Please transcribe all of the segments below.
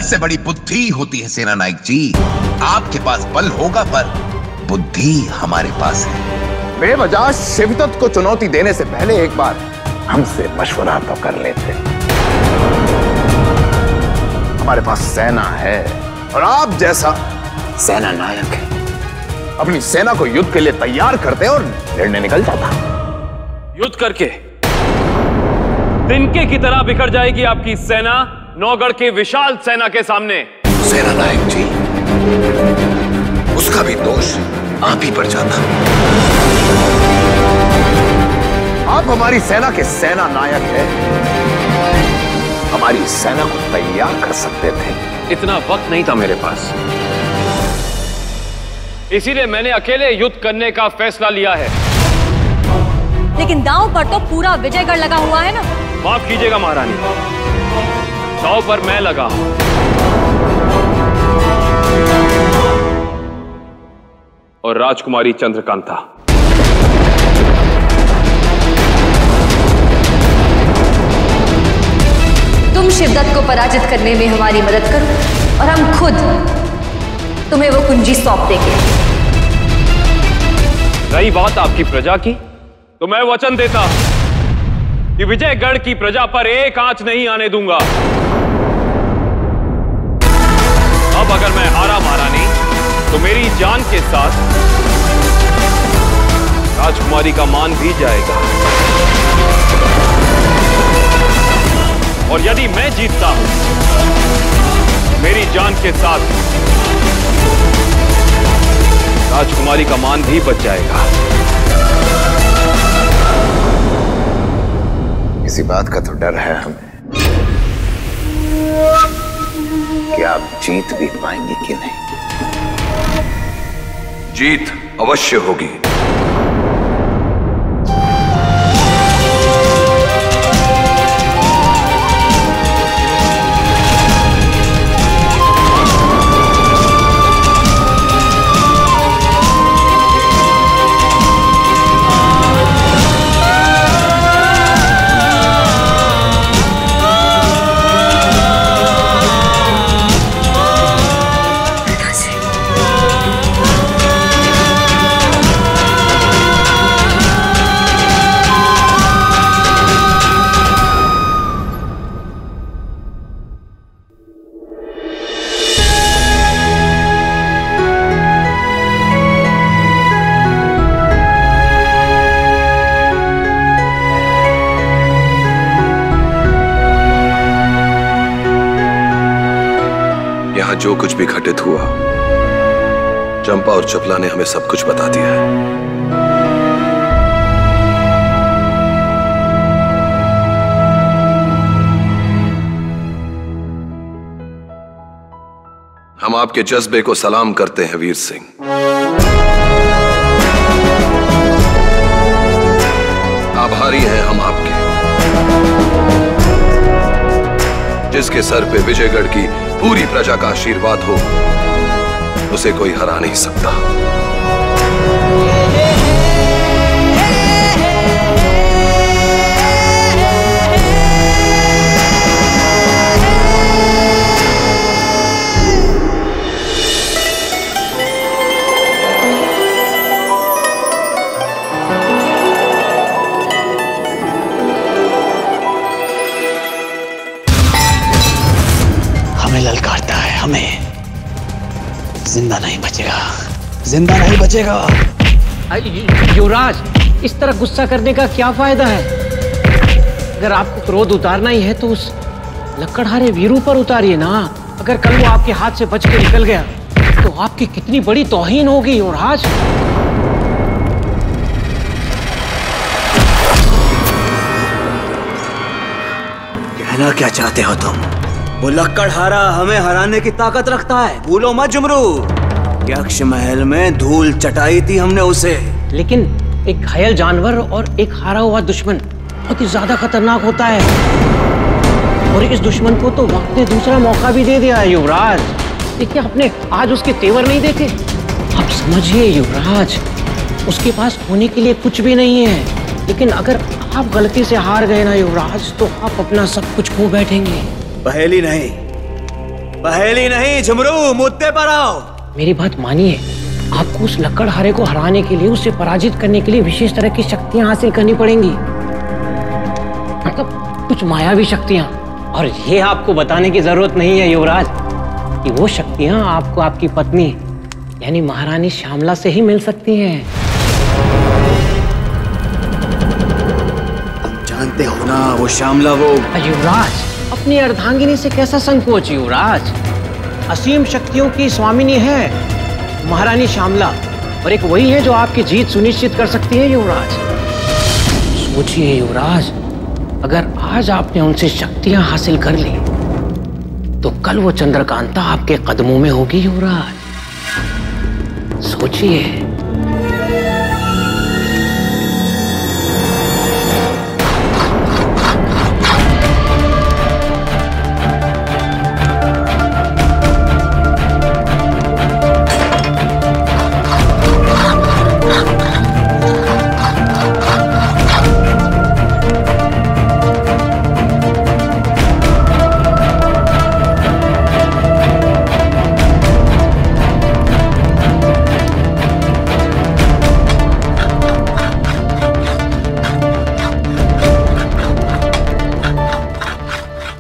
से बड़ी बुद्धि होती है सेना नायक जी। आपके पास बल होगा पर बुद्धि हमारे पास है। बेवजह शिवदत्त को चुनौती देने से पहले एक बार हमसे मशवरा तो कर लेते। हमारे पास सेना है और आप जैसा सेना नायक है अपनी सेना को युद्ध के लिए तैयार करते और निर्णय निकल जाता। युद्ध करके तिनके की तरह बिखर जाएगी आपकी सेना नौगढ़ के विशाल सेना के सामने। सेना नायक जी, उसका भी दोष आप ही पर जाता। आप हमारी सेना के सेना नायक हैं, हमारी सेना को तैयार कर सकते थे। इतना वक्त नहीं था मेरे पास, इसीलिए मैंने अकेले युद्ध करने का फैसला लिया है। लेकिन दांव पर तो पूरा विजयगढ़ लगा हुआ है ना। माफ कीजिएगा महारानी, दांव पर मैं लगा हूं। और राजकुमारी चंद्रकांता। तुम शिवदत्त को पराजित करने में हमारी मदद करो और हम खुद तुम्हें वो कुंजी सौंप देंगे। रही बात आपकी प्रजा की, तो मैं वचन देता हूं कि विजयगढ़ की प्रजा पर एक आंच नहीं आने दूंगा। अब अगर मैं हारा महारानी, तो मेरी जान के साथ राजकुमारी का मान भी जाएगा। और यदि मैं जीतता हूं, मेरी जान के साथ राजकुमारी का मान भी बच जाएगा। इसी बात का तो डर है हमें कि आप जीत भी पाएंगे कि नहीं। जीत अवश्य होगी। जो कुछ भी घटित हुआ, चंपा और चपला ने हमें सब कुछ बता दिया है। हम आपके जज्बे को सलाम करते हैं वीर सिंह। आभारी हैं हम आपके, जिसके सर पे विजयगढ़ की पूरी प्रजा का आशीर्वाद हो, उसे कोई हरा नहीं सकता। ललकारता है हमें, जिंदा नहीं बचेगा, जिंदा नहीं बचेगा। युवराज, इस तरह गुस्सा करने का क्या फायदा है? अगर आपको क्रोध उतारना ही है तो उस लकड़हारे वीरू पर उतारिए ना। अगर कल वो आपके हाथ से बच के निकल गया तो आपकी कितनी बड़ी तौहीन होगी युवराज। कहना क्या चाहते हो तुम? वो लक्कड़हारा हमें हराने की ताकत रखता है, भूलो मत जुमरू। यक्ष महल में धूल चटाई थी हमने उसे। लेकिन एक घायल जानवर और एक हारा हुआ दुश्मन बहुत ही ज्यादा खतरनाक होता है। और इस दुश्मन को तो वक्त ने दूसरा मौका भी दे दिया है युवराज। देखिए, आपने आज उसके तेवर नहीं देखे। आप समझिए युवराज, उसके पास होने के लिए कुछ भी नहीं है। लेकिन अगर आप गलती से हार गए ना युवराज, तो आप अपना सब कुछ खो बैठेंगे। पहेली नहीं, पहेली नहीं झुमरू, मुद्दे पर आओ। मेरी बात मानिए, आपको उस लकड़हारे को हराने के लिए, उसे पराजित करने के लिए विशेष तरह की शक्तियां हासिल करनी पड़ेंगी, मतलब कुछ मायावी शक्तियां। और ये आपको बताने की जरूरत नहीं है युवराज कि वो शक्तियां आपको आपकी पत्नी यानी महारानी श्यामला से ही मिल सकती हैं। तुम जानते हो ना वो श्यामला वो। युवराज, अपनी अर्धांगिनी से कैसा संकोच युवराज? असीम शक्तियों की स्वामिनी है महारानी श्यामला, और एक वही है जो आपकी जीत सुनिश्चित कर सकती है युवराज। सोचिए युवराज, अगर आज आपने उनसे शक्तियां हासिल कर ली तो कल वो चंद्रकांता आपके कदमों में होगी युवराज। सोचिए।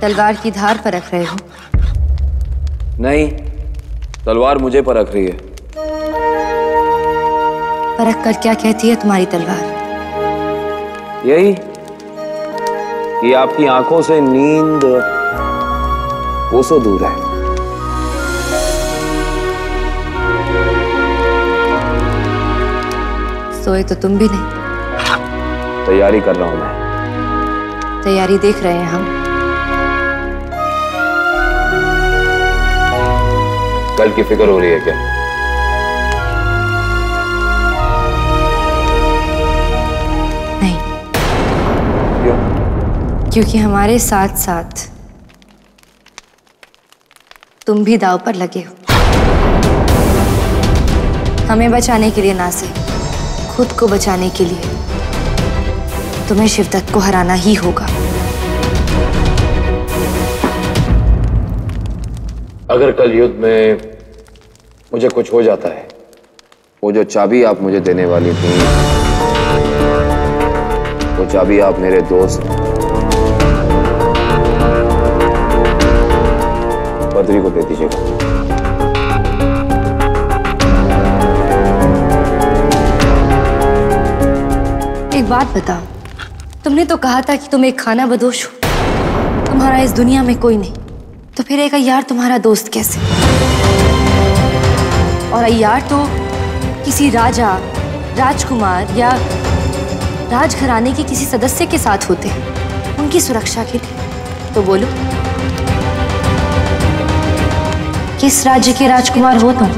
तलवार की धार पर रख रहे हो? नहीं, तलवार मुझे परख रही है। परख कर क्या कहती है तुम्हारी तलवार? यही कि आपकी आंखों से नींद कोसों दूर है। सोए तो तुम भी नहीं। तैयारी कर रहा हूं मैं। तैयारी देख रहे हैं हम। कल की फिक्र हो रही है क्या? नहीं। क्यों? क्योंकि हमारे साथ साथ तुम भी दांव पर लगे हो। हमें बचाने के लिए ना सही, खुद को बचाने के लिए तुम्हें शिवदत्त को हराना ही होगा। अगर कल युद्ध में मुझे कुछ हो जाता है, वो जो चाबी आप मुझे देने वाली थी, वो चाबी आप मेरे दोस्त बद्री को दे दीजिएगा। एक बात बताओ, तुमने तो कहा था कि तुम एक खाना बदोश हो, तुम्हारा इस दुनिया में कोई नहीं, तो फिर एक अय्यार तुम्हारा दोस्त कैसे? और अय्यार तो किसी राजा, राजकुमार या राजघराने के किसी सदस्य के साथ होते हैं उनकी सुरक्षा के लिए। तो बोलो, किस राज्य के राजकुमार हो तुम?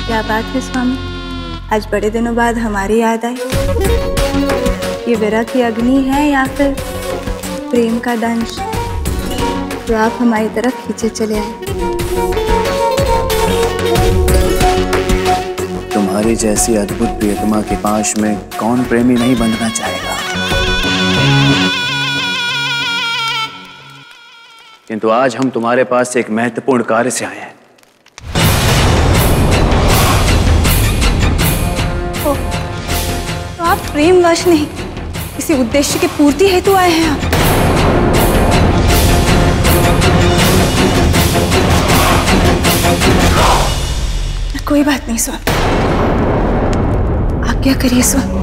क्या बात है स्वामी, आज बड़े दिनों बाद हमारी याद आई। ये विरह की अग्नि है या फिर प्रेम का दंश जो आप हमारी तरफ खींचे चले आए? तुम तुम्हारी जैसी अद्भुत प्रियतमा के पाश में कौन प्रेमी नहीं बंधना चाहेगा। किंतु आज हम तुम्हारे पास एक महत्वपूर्ण कार्य से आए हैं। तो आप प्रेमवश नहीं, किसी उद्देश्य की पूर्ति हेतु आए हैं आप। कोई बात नहीं स्वामी, आज्ञा करिए स्वामी।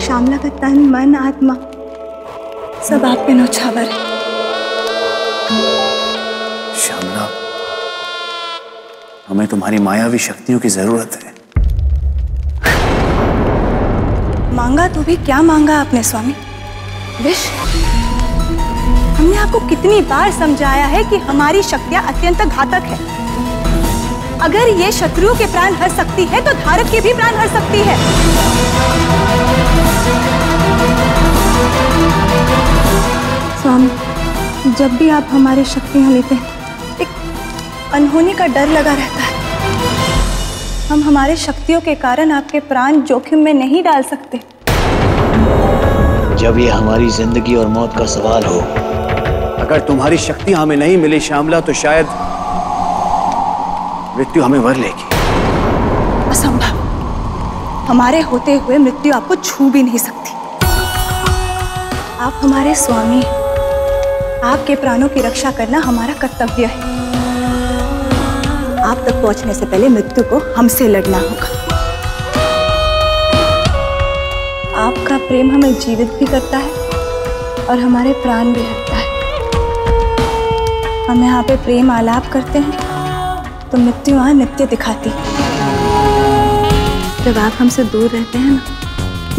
श्यामला का तन मन आत्मा सब आप पे नौछावर है। श्यामला, हमें तुम्हारी मायावी शक्तियों की जरूरत है। मांगा तो भी क्या मांगा आपने स्वामी? विष? हमने आपको कितनी बार समझाया है कि हमारी शक्तियां अत्यंत घातक है। अगर ये शत्रुओं के प्राण हर सकती है तो धारक के भी प्राण हर सकती है। स्वामी, जब भी आप हमारी शक्तियां लेते हैं, एक अनहोनी का डर लगा रहता है। हम हमारे शक्तियों के कारण आपके प्राण जोखिम में नहीं डाल सकते। जब ये हमारी जिंदगी और मौत का सवाल हो, अगर तुम्हारी शक्तियां हमें नहीं मिली श्यामला, तो शायद मृत्यु हमें वर लेगी। असंभव, हमारे होते हुए मृत्यु आपको छू भी नहीं सकती। आप हमारे स्वामी हैं, आपके प्राणों की रक्षा करना हमारा कर्तव्य है। आप तक पहुंचने से पहले मृत्यु को हमसे लड़ना होगा। आपका प्रेम हमें जीवित भी करता है और हमारे प्राण भी रखता है। हम यहाँ पे प्रेम आलाप करते हैं तो मृत्यु वहां नित्य दिखाती। जब आप हमसे दूर रहते हैं ना,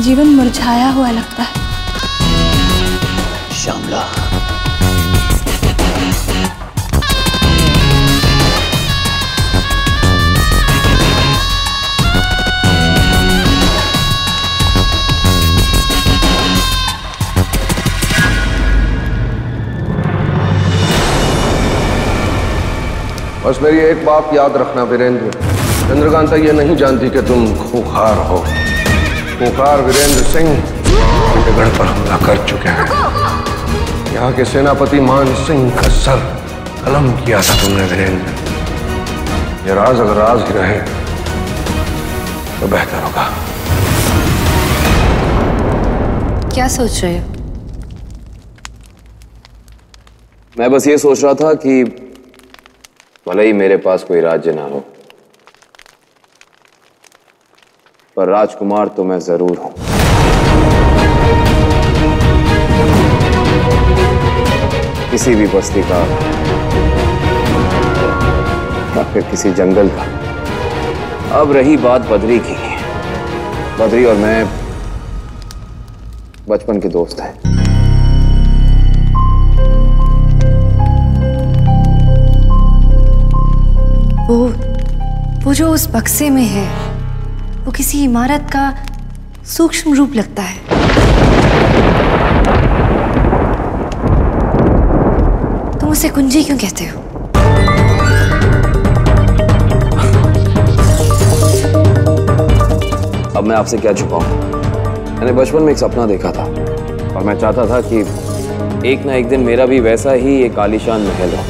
जीवन मुरझाया हुआ लगता है। श्यामला, बस मेरी एक बात याद रखना वीरेंद्र, चंद्रकांता ये नहीं जानती कि तुम खूंखार हो। खूंखार वीरेंद्र सिंह विजयगढ़ पर हमला कर चुके हैं। यहाँ के सेनापति मान सिंह का सर कलम किया था तुमने वीरेंद्र। ये राज अगर राज ही रहे तो बेहतर होगा। क्या सोच रहे हो? मैं बस ये सोच रहा था कि भले ही मेरे पास कोई राज्य ना हो, पर राजकुमार तो मैं जरूर हूं। किसी भी बस्ती का या फिर किसी जंगल का। अब रही बात बद्री की, बद्री और मैं बचपन के दोस्त हैं। वो जो उस बक्से में है, वो किसी इमारत का सूक्ष्म रूप लगता है। तुम उसे कुंजी क्यों कहते हो? अब मैं आपसे क्या छुपाऊं? मैंने बचपन में एक सपना देखा था और मैं चाहता था कि एक ना एक दिन मेरा भी वैसा ही एक आलीशान महल हो।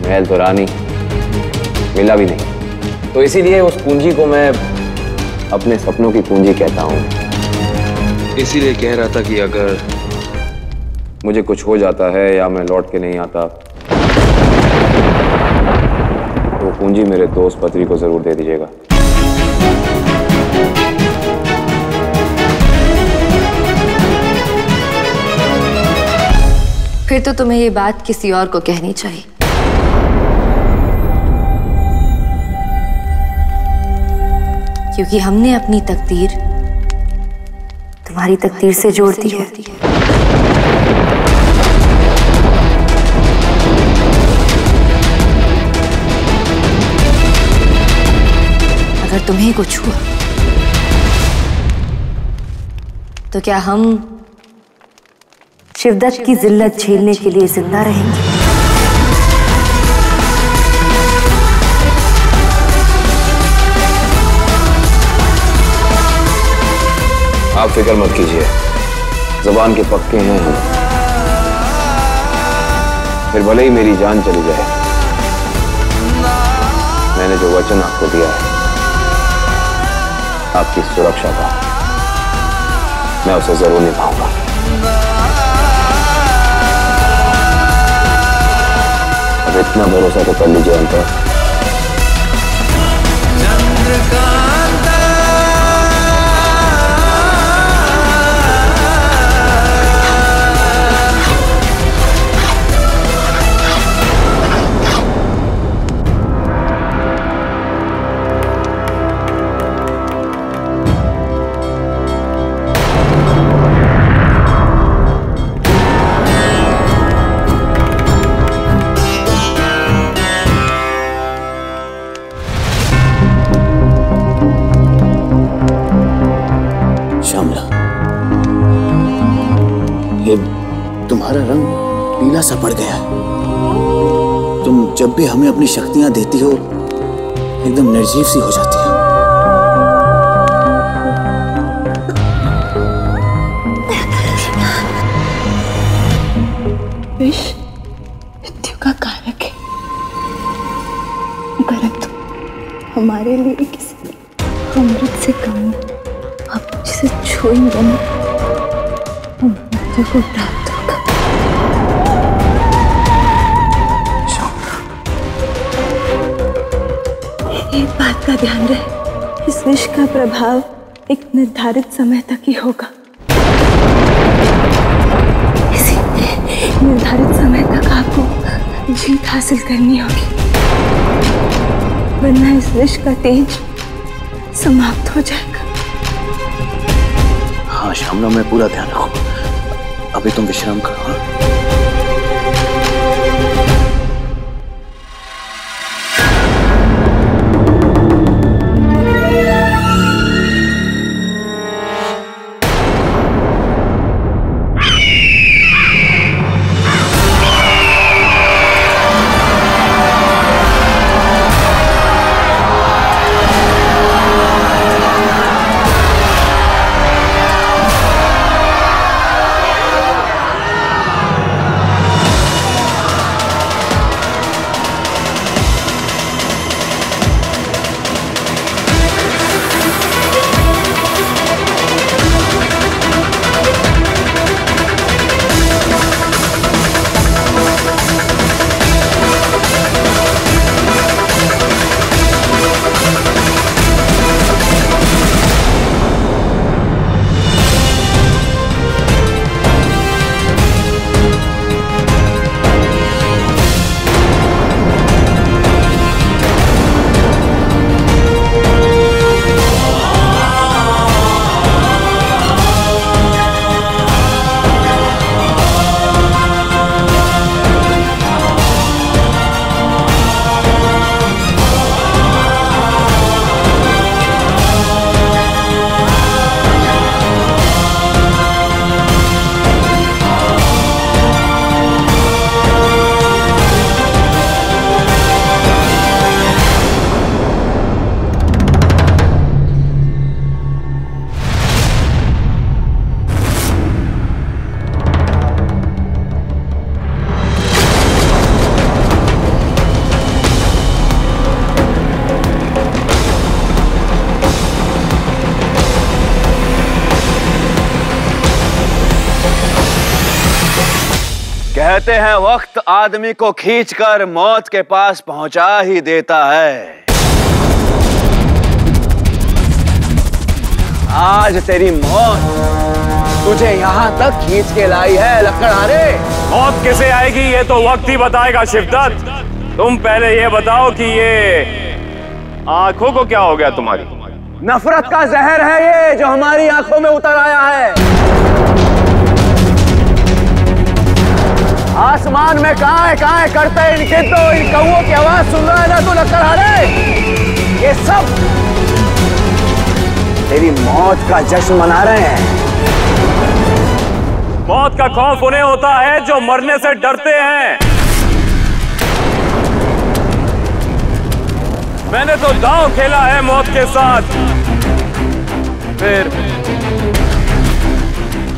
महल तो रानी मिला भी नहीं, तो इसीलिए उस पूंजी को मैं अपने सपनों की पूंजी कहता हूं। इसीलिए कह रहा था कि अगर मुझे कुछ हो जाता है या मैं लौट के नहीं आता, तो पूंजी मेरे दोस्त बद्री को जरूर दे दीजिएगा। फिर तो तुम्हें ये बात किसी और को कहनी चाहिए। क्योंकि हमने अपनी तकदीर तुम्हारी तकदीर से जोड़ दी है। अगर तुम्हें कुछ हुआ तो क्या हम शिवदत्त की जिल्लत झेलने के लिए जिंदा रहेंगे? आप फिक्र मत कीजिए, जुबान के पक्के हैं हम। फिर भले ही मेरी जान चली जाए, मैंने जो वचन आपको दिया है आपकी सुरक्षा का, मैं उसे जरूर निभाऊंगा। अब इतना भरोसा तो कर लीजिए हम पर। तुम्हारा रंग पीला सा पड़ गया है। तुम जब भी हमें अपनी शक्तियां देती हो एकदम निर्जीव सी हो जाती हो। विष मृत्यु का कारक है, परंतु हमारे लिए किसी अमृत से कम नहीं। आप जिसे छूएंगे ना, हम मृत्यु को प्राप्त एक बात का ध्यान रहे, इस विष का प्रभाव एक निर्धारित समय तक ही होगा। इसी निर्धारित समय तक आपको जीत हासिल करनी होगी, वरना इस विष का तेज समाप्त हो जाएगा। हाँ श्यामला, मैं पूरा ध्यान रखूंगा। अभी तुम विश्राम करो। हाँ? कहते हैं वक्त आदमी को खींचकर मौत के पास पहुंचा ही देता है। आज तेरी मौत तुझे यहां तक खींच के लाई है लकड़हारे। मौत कैसे आएगी ये तो वक्त ही बताएगा शिवदत्त। तुम पहले ये बताओ कि ये आंखों को क्या हो गया तुम्हारी? नफरत का जहर है ये जो हमारी आंखों में उतर आया है। आसमान में कहाँ करते इन गिद्धों इन कौओं की आवाज सुन रहा है ना तू लकड़हारे? ये सब तेरी मौत का जश्न मना रहे हैं। मौत का खौफ उन्हें होता है जो मरने से डरते हैं। मैंने तो दांव खेला है मौत के साथ, फिर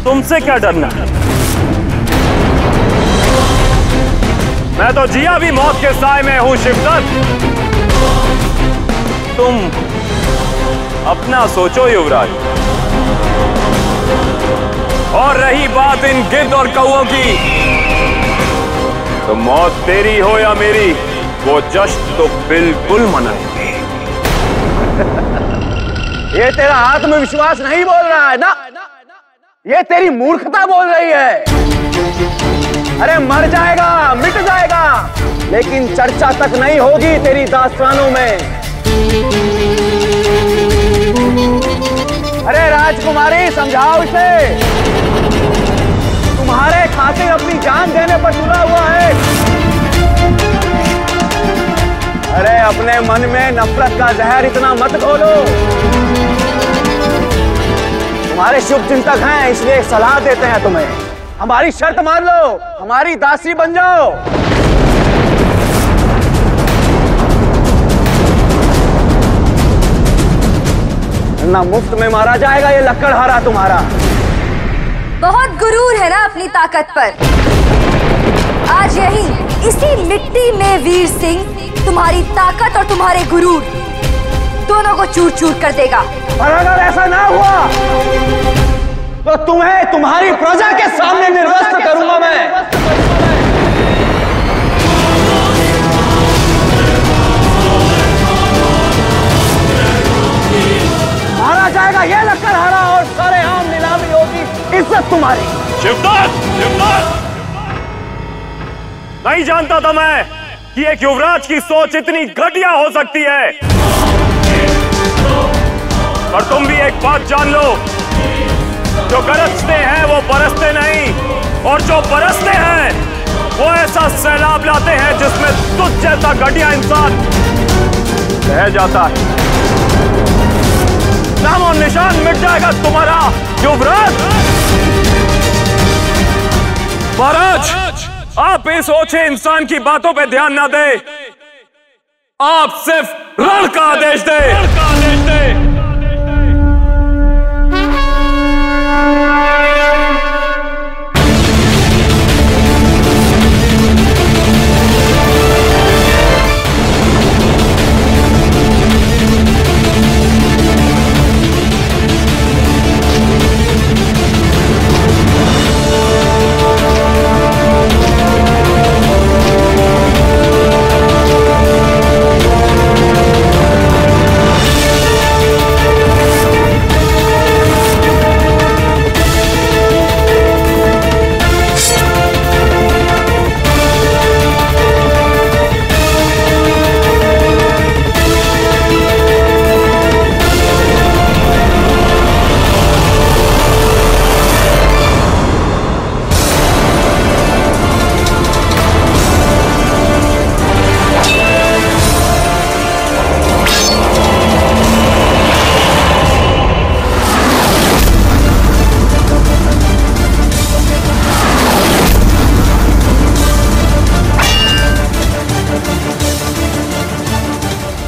तुमसे क्या डरना? मैं तो जिया भी मौत के साए में हूं शिवदत्त। तुम अपना सोचो युवराज। और रही बात इन गिद्ध और कौओं की, तो मौत तेरी हो या मेरी, वो जश्न तो बिल्कुल मनाएंगे। ये तेरा आत्मविश्वास नहीं बोल रहा है ना, ये तेरी मूर्खता बोल रही है। अरे मर जाएगा, मिट जाएगा, लेकिन चर्चा तक नहीं होगी तेरी दास्तानों में। अरे राजकुमारी, समझाओ इसे, तुम्हारे खातिर अपनी जान देने पर तुला हुआ है। अरे अपने मन में नफरत का जहर इतना मत घोलो। तुम्हारे शुभ चिंतक हैं, इसलिए एक सलाह देते हैं तुम्हें। हमारी शर्त मान लो, हमारी दासी बन जाओ। ना मुफ्त में मारा जाएगा ये लक्कड़हारा तुम्हारा। बहुत गुरूर है ना अपनी ताकत पर। आज यही इसी मिट्टी में वीर सिंह तुम्हारी ताकत और तुम्हारे गुरूर दोनों को चूर चूर कर देगा। और अगर ऐसा ना हुआ तो तुम्हें तुम्हारी प्रजा के सामने निर्वस्त्र करूंगा मैं। मारा जाएगा ये लक्कड़हारा और सारे आम नीलामी होगी इज्जत तुम्हारी। शिवदत्त, शिवदत्त! नहीं जानता था मैं कि एक युवराज की सोच इतनी घटिया हो सकती है। पर तुम भी एक बात जान लो, जो गरजते हैं वो बरसते नहीं, और जो बरसते हैं वो ऐसा सैलाब लाते हैं जिसमें तुझ जैसा घटिया इंसान बह जाता है। नाम और निशान मिट जाएगा तुम्हारा युवराज। महाराज, आप इस ओछे इंसान की बातों पे ध्यान ना दे, आप सिर्फ रण का आदेश दे।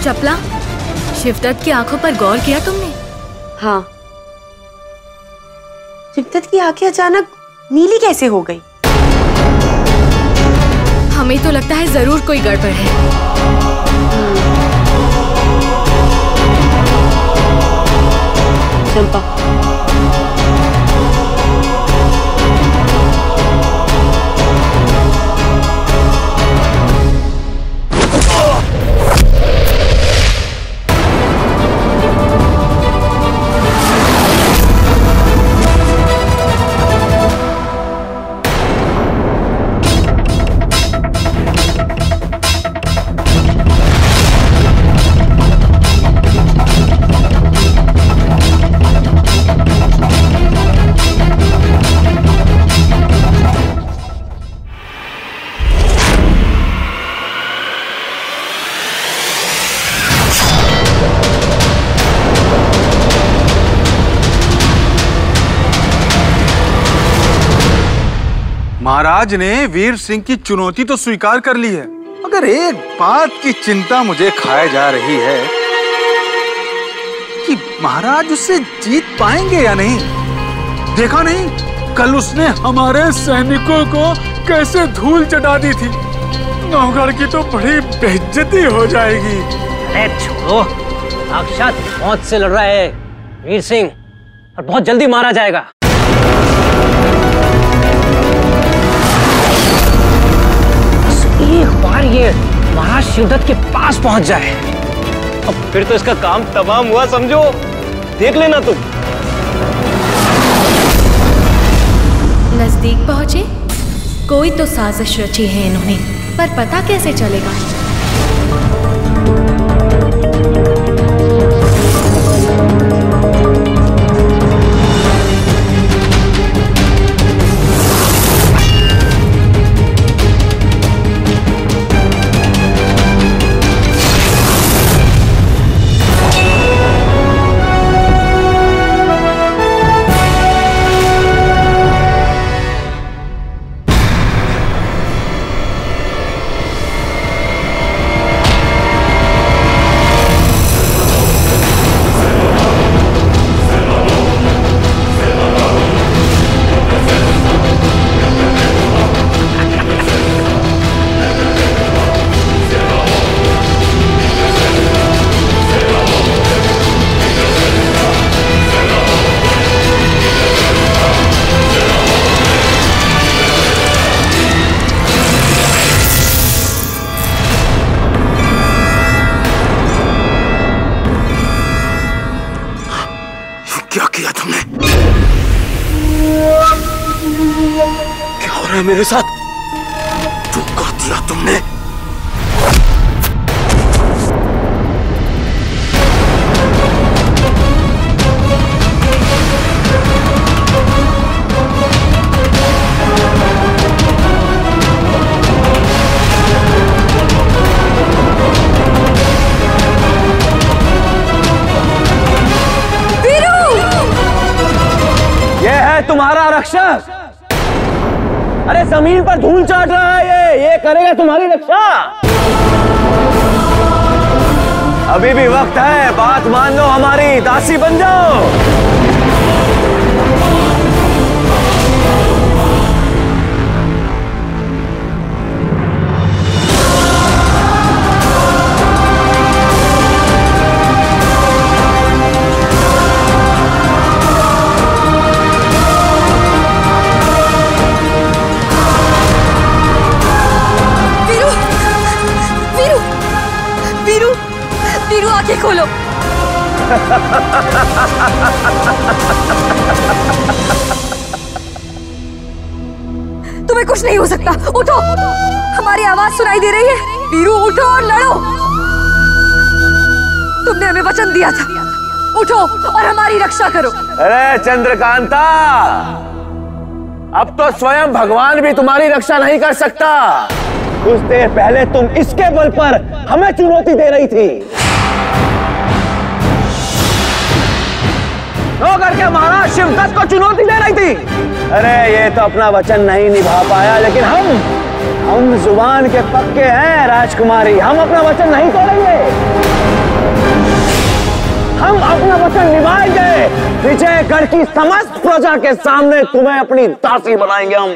चपला, शिवदत्त की आंखों पर गौर किया तुमने? हाँ। शिवदत्त की आंखें अचानक नीली कैसे हो गई? हमें तो लगता है जरूर कोई गड़बड़ है। चंपा, महाराज ने वीर सिंह की चुनौती तो स्वीकार कर ली है, मगर एक बात की चिंता मुझे खाए जा रही है कि महाराज उससे जीत पाएंगे या नहीं। देखा नहीं, कल उसने हमारे सैनिकों को कैसे धूल चटा दी थी। नौगढ़ की तो बड़ी बेइज्जती हो जाएगी। अरे छोड़ो, साक्षात मौत से लड़ रहा है वीर सिंह और बहुत जल्दी मारा जाएगा। एक बार ये महाराज शिवदत्त के पास पहुंच जाए, अब फिर तो इसका काम तमाम हुआ समझो। देख लेना तुम। नजदीक पहुंचे, कोई तो साजिश रची है इन्होंने, पर पता कैसे चलेगा? क्या किया तुमने? क्या हो रहा है मेरे साथ? जो कर दिया तुमने? तुम्हारा रक्षक, अरे जमीन पर धूल चाट रहा है ये करेगा तुम्हारी रक्षा। अभी भी वक्त है, बात मान लो, हमारी दासी बन जाओ। आंखें खोलो। तुम्हें कुछ नहीं हो सकता, उठो। हमारी आवाज सुनाई दे रही है। वीरू उठो और लड़ो। तुमने हमें वचन दिया था, उठो और हमारी रक्षा करो। अरे चंद्रकांता, अब तो स्वयं भगवान भी तुम्हारी रक्षा नहीं कर सकता। कुछ देर पहले तुम इसके बल पर हमें चुनौती दे रही थी। नौगढ़ के महाराज शिवदत्त को चुनौती दे रही थी। अरे ये तो अपना वचन नहीं निभा पाया, लेकिन हम जुबान के पक्के हैं राजकुमारी। हम अपना वचन नहीं तोड़ेंगे, हम अपना वचन निभाएंगे। विजयगढ़ की समस्त प्रजा के सामने तुम्हें अपनी दासी बनाएंगे हम।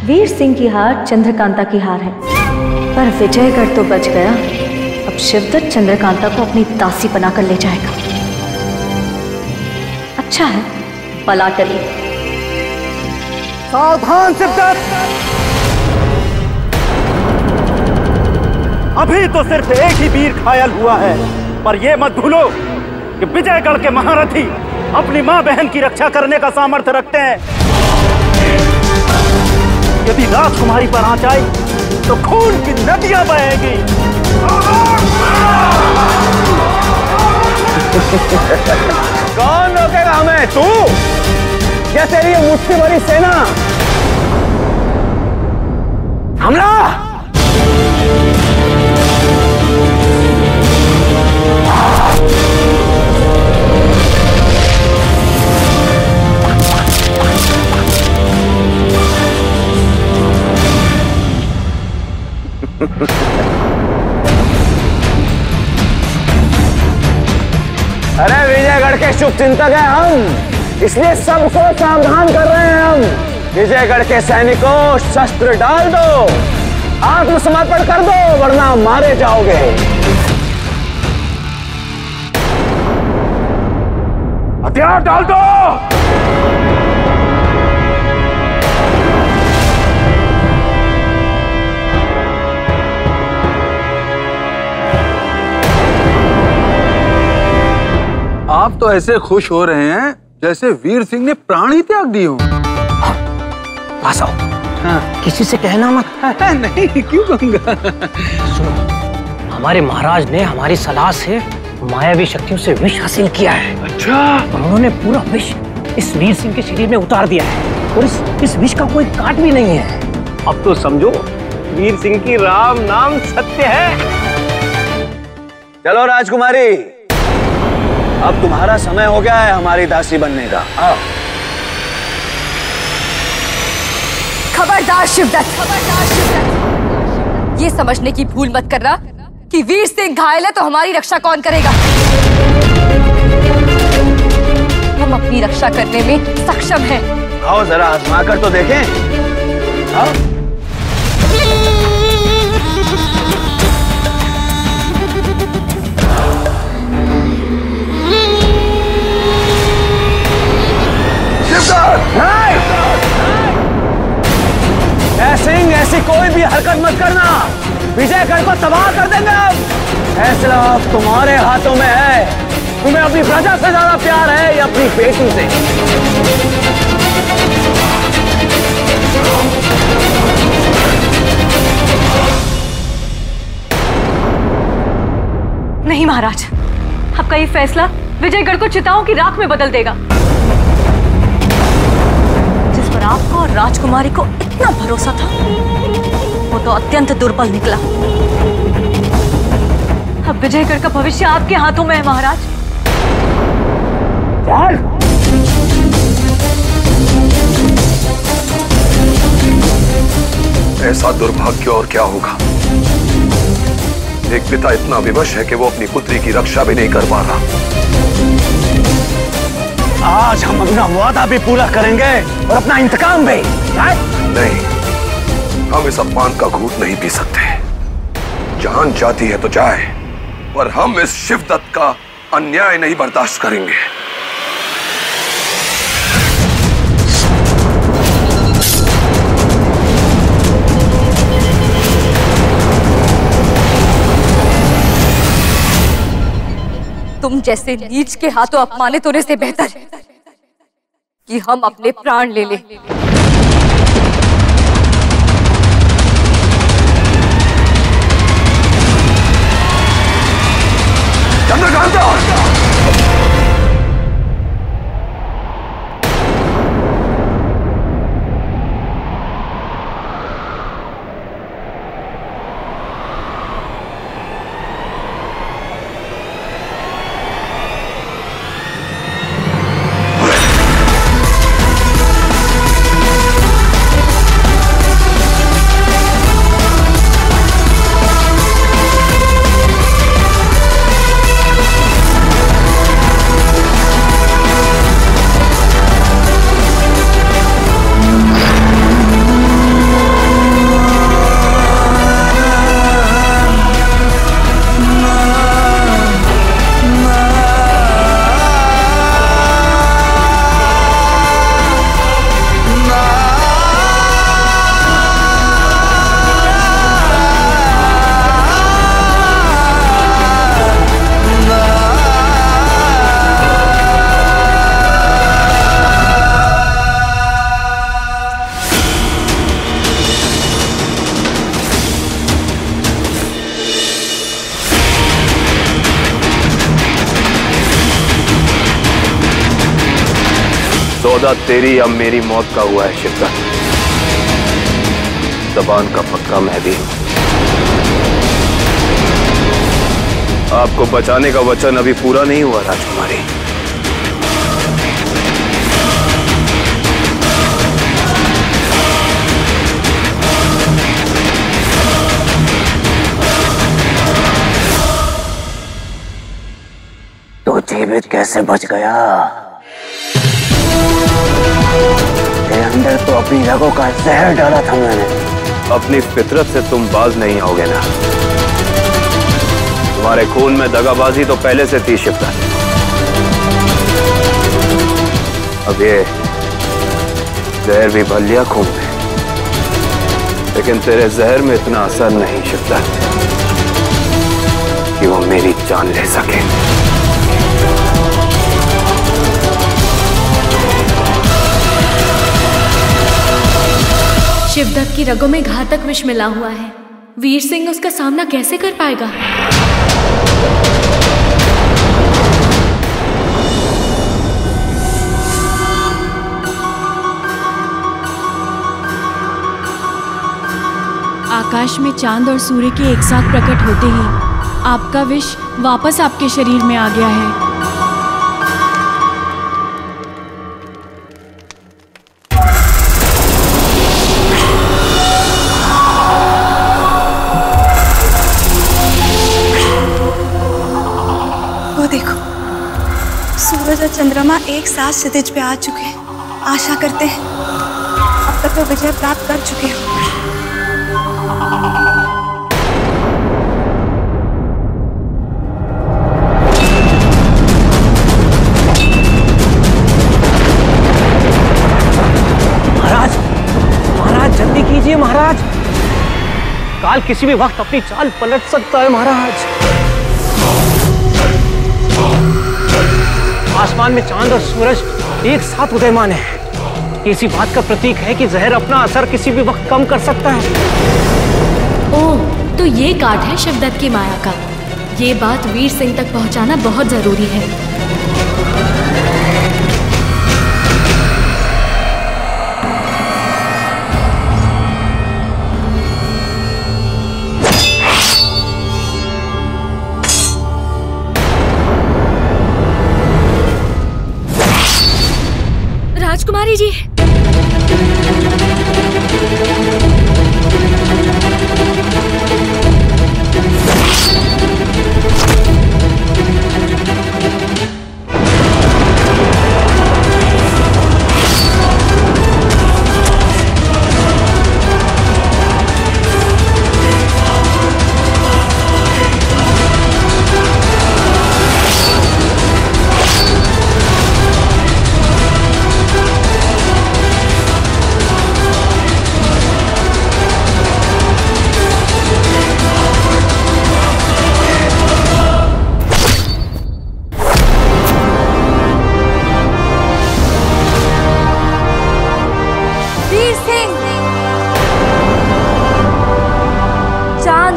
वीर सिंह की हार चंद्रकांता की हार है, पर विजयगढ़ तो बच गया। अब शिवदत्त चंद्रकांता को अपनी दासी बनाकर ले जाएगा। अच्छा है, पला टली। सावधान शिवदत्त, अभी तो सिर्फ एक ही वीर घायल हुआ है, पर यह मत भूलो कि विजयगढ़ के महारथी अपनी मां बहन की रक्षा करने का सामर्थ्य रखते हैं। यदि राजकुमारी पर आंच आई तो खून की नदियां बहेंगी। कौन रोकेगा हमें? तू या तेरी मुट्ठी भरी सेना? हमला! अरे विजयगढ़ के शुभ चिंतक हैं हम, इसलिए सबको सावधान कर रहे हैं हम। विजयगढ़ के सैनिकों, शस्त्र डाल दो, आत्मसमर्पण कर दो, वरना मारे जाओगे। हथियार डाल दो। आप तो ऐसे खुश हो रहे हैं जैसे वीर सिंह ने प्राण ही त्याग दिए हो। पास आओ। हाँ, किसी से कहना मत। नहीं, क्यों कहूंगा? सुनो, हमारे महाराज ने हमारी सलाह से मायावी शक्तियों से विष हासिल किया है। अच्छा। और उन्होंने पूरा विष इस वीर सिंह के शरीर में उतार दिया है और इस विष का कोई काट भी नहीं है। अब तो समझो वीर सिंह की राम नाम सत्य है। चलो राजकुमारी, अब तुम्हारा समय हो गया है हमारी दासी बनने का। आओ। खबरदार शिवदत्त, ये समझने की भूल मत करना कि वीर सिंह घायल है तो हमारी रक्षा कौन करेगा। हम अपनी रक्षा करने में सक्षम हैं। आओ जरा आजमा कर तो देखें। आओ। सिंह, ऐसी कोई भी हरकत मत करना, विजयगढ़ को तबाह कर देंगे। अब फैसला अब तुम्हारे हाथों में है। तुम्हें अपनी प्रजा से ज्यादा प्यार है या अपनी बेटी से? नहीं महाराज, आपका ये फैसला विजयगढ़ को चिताओं की राख में बदल देगा। जिस पर आपको और राजकुमारी को इतना भरोसा था, वो तो अत्यंत दुर्बल निकला। अब विजयगढ़ का भविष्य आपके हाथों में है महाराज। ऐसा दुर्भाग्य और क्या होगा। एक पिता इतना विवश है कि वो अपनी पुत्री की रक्षा भी नहीं कर पा रहा। आज हम अपना वादा भी पूरा करेंगे और अपना इंतकाम भी। नहीं, हम इस अपमान का घूंट नहीं पी सकते। जान जाती है तो जाए, पर हम इस शिवदत्त का अन्याय नहीं बर्दाश्त करेंगे। तुम जैसे नीच के हाथों अपमानित होने से बेहतर है कि हम अपने प्राण ले लें। चंद्रकांता! सौदा तेरी या मेरी मौत का हुआ है शिवदत्त। जबान का पक्का मैं भी हूं। आपको बचाने का वचन अभी पूरा नहीं हुआ राजकुमारी। जीवित कैसे बच गया? तेरे अंदर तो अपनी रगों का जहर डाला था मैंने। अपनी फितरत से तुम बाज नहीं आओगे ना। तुम्हारे खून में दगाबाजी तो पहले से थी शिवदत्त। अब ये जहर भी भर लिया खून में, लेकिन तेरे जहर में इतना असर नहीं शिवदत्त कि वो मेरी जान ले सके। शिवदत्त की रगों में घातक विष मिला हुआ है। वीर सिंह उसका सामना कैसे कर पाएगा? आकाश में चांद और सूर्य के एक साथ प्रकट होते ही आपका विष वापस आपके शरीर में आ गया है। वो देखो, सूरज और चंद्रमा एक साथ क्षितिज पे आ चुके हैं। आशा करते हैं अब तक वो विजय प्राप्त कर चुके हो। महाराज जल्दी कीजिए महाराज, काल किसी भी वक्त अपनी चाल पलट सकता है महाराज। आसमान में चांद और सूरज एक साथ उदयमान है। इसी बात का प्रतीक है कि जहर अपना असर किसी भी वक्त कम कर सकता है। ओह, तो ये काट है शिवदत्त की माया का। ये बात वीर सिंह तक पहुंचाना बहुत जरूरी है। राजकुमारी जी,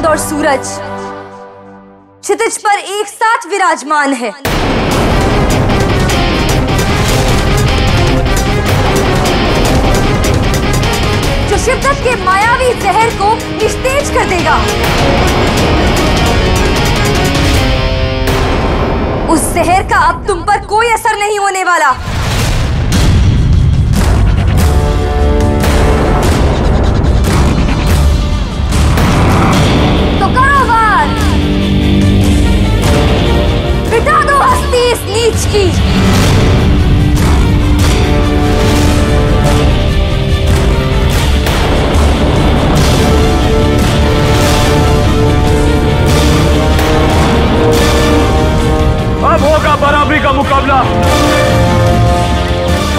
और सूरज क्षितिज पर एक साथ विराजमान है। जो शिवदत्त के मायावी जहर को निस्तेज कर देगा। उस जहर का अब तुम पर कोई असर नहीं होने वाला। तो करो वार, मिटा दो हस्ती इस नीच की। अब होगा बराबरी का मुकाबला,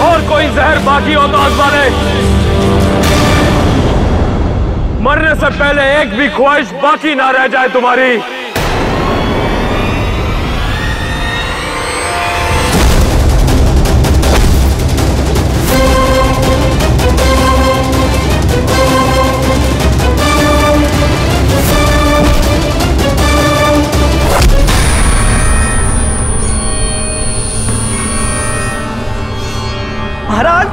और कोई जहर बाकी हो तो आजमा ले। मरने से पहले एक भी ख्वाहिश बाकी ना रह जाए तुम्हारी। महाराज,